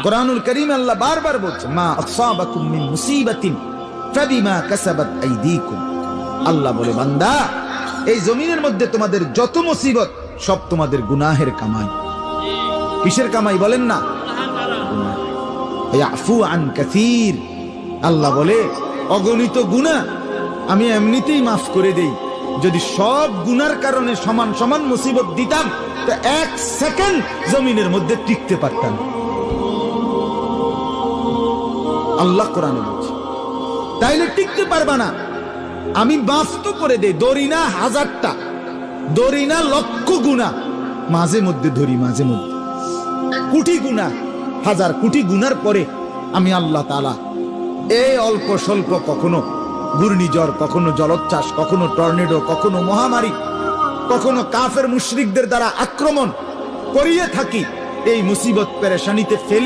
কুরআনুল কারীমে আল্লাহ বারবার বলছে, মা আসাবাকুম মিন মুসিবাতিন ফাবিমা কাসাবাত আইদিকুম। আল্লাহ বলে, বান্দা, এই জমিনের মধ্যে তোমাদের যত মুসিবত সব তোমাদের গুনাহের কামাই। কিসের কামাই বলেন না? ইয়াফু আন কাসীর। আল্লাহ বলে, অগণিত গুনাহ আমি এমনিতেই মাফ করে দেই। যদি সব গুনার কারণে সমান সমান মুসিবত দিতাম তো এক সেকেন্ড জমিনের মধ্যে টিকতে পারতাম। আল্লাহ কোরআনে বলছে, তাইলে টিকতে পারবা না। আমি মাফ তো করে দেই, ধরি না হাজারটা, ধরি না লক্ষ গুনাহ, মাঝে মধ্যে ধরি, মাঝে মধ্যে কোটি গুনাহ, হাজার কোটি গুনার পরে আমি আল্লাহ তাআলা এই অল্প স্বল্প, কখনো ঘূর্ণিঝড়, কখনো জলোচ্ছ্বাস, কখনো টর্নেডো, কখনো মহামারী, কখনো কাফের মুশরিকদের দ্বারা আক্রমণ করিয়ে থাকি, এই মুসিবত পেরেশানিতে ফেলি।